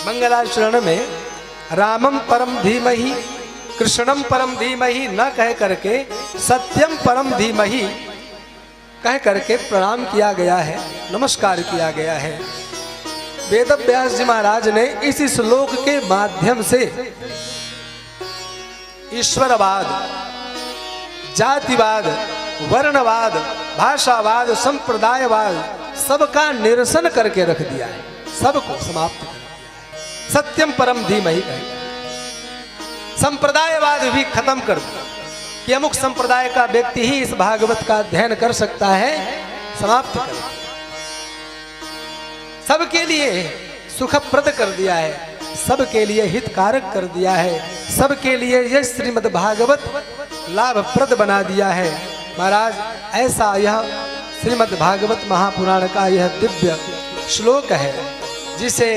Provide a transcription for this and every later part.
मंगलाचरण में रामम परम धीमहि कृष्णम परम धीमहि न कह करके सत्यम परम धीमहि कह करके प्रणाम किया गया है, नमस्कार किया गया है। वेद व्यास जी महाराज ने इस श्लोक के माध्यम से ईश्वरवाद, जातिवाद, वर्णवाद, भाषावाद, संप्रदायवाद सबका निरसन करके रख दिया है, सबको समाप्त कर दिया है। सत्यम परम धीमहि कहे, संप्रदायवाद भी खत्म कर दिया कि अमुक संप्रदाय का व्यक्ति ही इस भागवत का अध्ययन कर सकता है, समाप्त कर दिया। सबके लिए सुखप्रद कर दिया है, सबके लिए हितकारक कर दिया है, सबके लिए यह श्रीमद् भागवत लाभप्रद बना दिया है। महाराज ऐसा यह श्रीमद् भागवत महापुराण का यह दिव्य श्लोक है जिसे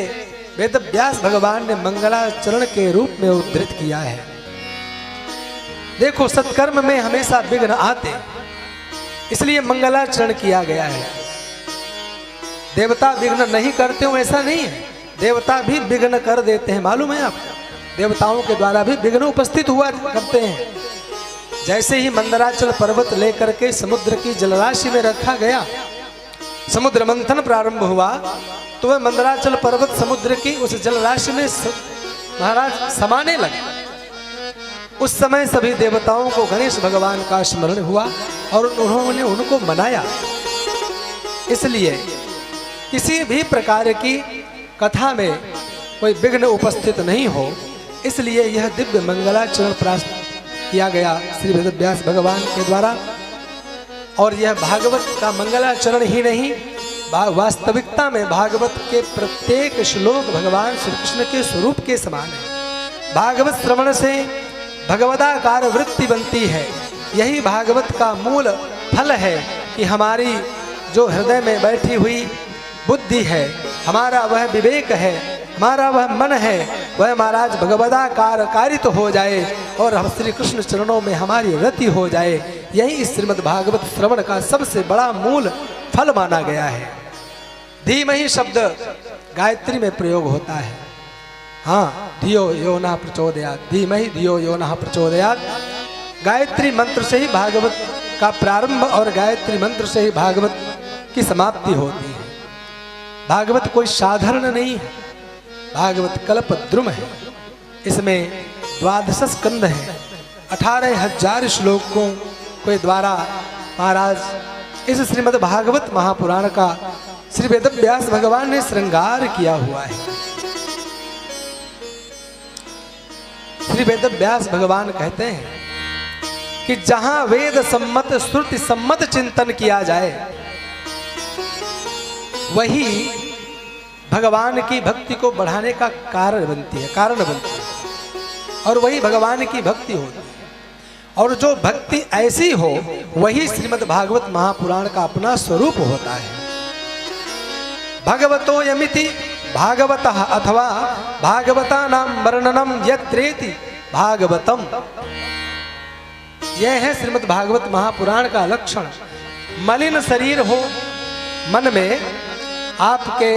वेद व्यास भगवान ने मंगलाचरण के रूप में उद्धृत किया है। देखो सत्कर्म में हमेशा विघ्न आते, इसलिए मंगलाचरण किया गया है। देवता विघ्न नहीं करते हो ऐसा नहीं है, देवता भी विघ्न कर देते हैं, मालूम है आपको। देवताओं के द्वारा भी विघ्न उपस्थित हुआ करते हैं। जैसे ही मंदराचल पर्वत लेकर के समुद्र की जलराशि में रखा गया, समुद्र मंथन प्रारंभ हुआ तो वह मंदराचल पर्वत समुद्र की उस जलराशि में महाराज समाने लगे। उस समय सभी देवताओं को गणेश भगवान का स्मरण हुआ और उन्होंने उनको मनाया। इसलिए किसी भी प्रकार की कथा में कोई विघ्न उपस्थित नहीं हो, इसलिए यह दिव्य मंगलाचरण प्राप्त किया गया श्री वेद व्यास भगवान के द्वारा। और यह भागवत का मंगलाचरण ही नहीं, वास्तविकता में भागवत के प्रत्येक श्लोक भगवान श्री कृष्ण के स्वरूप के समान है। भागवत श्रवण से भगवदाकार वृत्ति बनती है। यही भागवत का मूल फल है कि हमारी जो हृदय में बैठी हुई बुद्धि है, हमारा वह विवेक है, हमारा वह मन है, वह महाराज भगवदाकार कारित हो जाए और हम श्री कृष्ण चरणों में हमारी रति हो जाए। यही इस श्रीमद् भागवत श्रवण का सबसे बड़ा मूल फल माना गया है। धीमहि शब्द गायत्री में प्रयोग होता है। हाँ, धियो यो नः प्रचोदयात्, धीमहि धियो यो नः प्रचोदयात्। गायत्री मंत्र से ही भागवत का प्रारंभ और गायत्री मंत्र से ही भागवत की समाप्ति होती है। भागवत कोई साधारण नहीं है, भागवत कल्पद्रुम है। इसमें 12 स्कंद है, 18,000 श्लोकों के द्वारा महाराज इस श्रीमद् भागवत महापुराण का श्री वेद व्यास भगवान ने श्रृंगार किया हुआ है। श्री वेद व्यास भगवान कहते हैं कि जहां वेद सम्मत श्रुति सम्मत चिंतन किया जाए वही भगवान की भक्ति को बढ़ाने का कारण बनती है, और वही भगवान की भक्ति होती है। और जो भक्ति ऐसी हो वही श्रीमद् भागवत महापुराण का अपना स्वरूप होता है। भगवतो यमिति भागवतः अथवा भागवता नाम वर्णनम यत्रेति भागवतम। यह है श्रीमद् भागवत महापुराण का लक्षण। मलिन शरीर हो, मन में आपके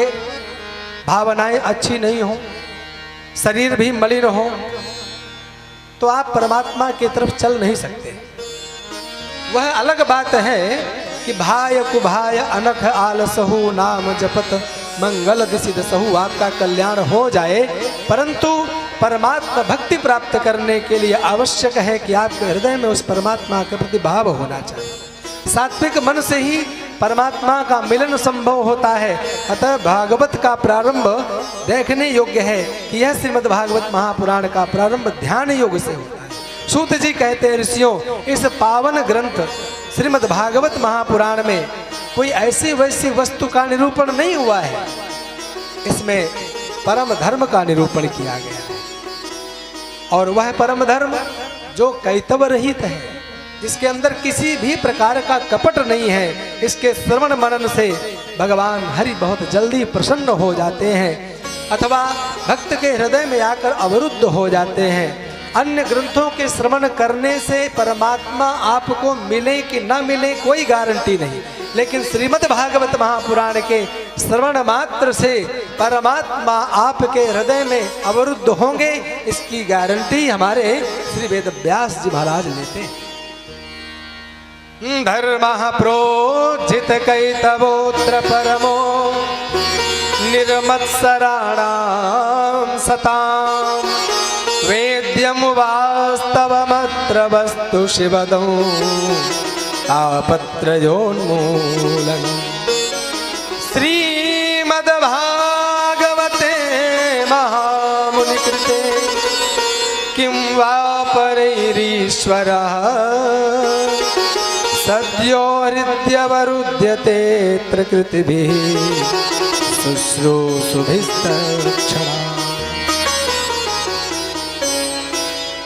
भावनाएं अच्छी नहीं हो, शरीर भी मलिन हो, तो आप परमात्मा की तरफ चल नहीं सकते। वह अलग बात है कि भाय कुभाय अनख आलसहु नाम जपत मंगल दिसिद सहु, आपका कल्याण हो जाए, परंतु परमात्मा भक्ति प्राप्त करने के लिए आवश्यक है कि आपके हृदय में उस परमात्मा के प्रति भाव होना चाहिए। सात्विक मन से ही परमात्मा का मिलन संभव होता है। अतः भागवत का प्रारंभ देखने योग्य है कि यह श्रीमद् भागवत महापुराण का प्रारंभ ध्यान योग से होता है। सूत जी कहते हैं, ऋषियों, इस पावन ग्रंथ श्रीमद् भागवत महापुराण में कोई ऐसी वैसी वस्तु का निरूपण नहीं हुआ है, इसमें परम धर्म का निरूपण किया गया है। और वह परम धर्म जो कैतव रहित है, जिसके अंदर किसी भी प्रकार का कपट नहीं है, इसके श्रवण मनन से भगवान हरि बहुत जल्दी प्रसन्न हो जाते हैं अथवा भक्त के हृदय में आकर अवरुद्ध हो जाते हैं। अन्य ग्रंथों के श्रवण करने से परमात्मा आपको मिले कि न मिले कोई गारंटी नहीं, लेकिन श्रीमद् भागवत महापुराण के श्रवण मात्र से परमात्मा आपके हृदय में अवरुद्ध होंगे, इसकी गारंटी हमारे श्री वेद व्यास जी महाराज लेते हैं। धर्म प्रोजित कैतवोत्र परमो निर्मत्सराणां सतां वेद्यं वास्तवमत्र वस्तु शिवदं तापत्रयोन्मूलनम्। श्रीमद्भागवते महामुनिकृते किं वा परैरीश्वरः सद्यो हृद्यवरुध्यते प्रकृतिभिः शुश्रूषुभिस्तक्षणात्।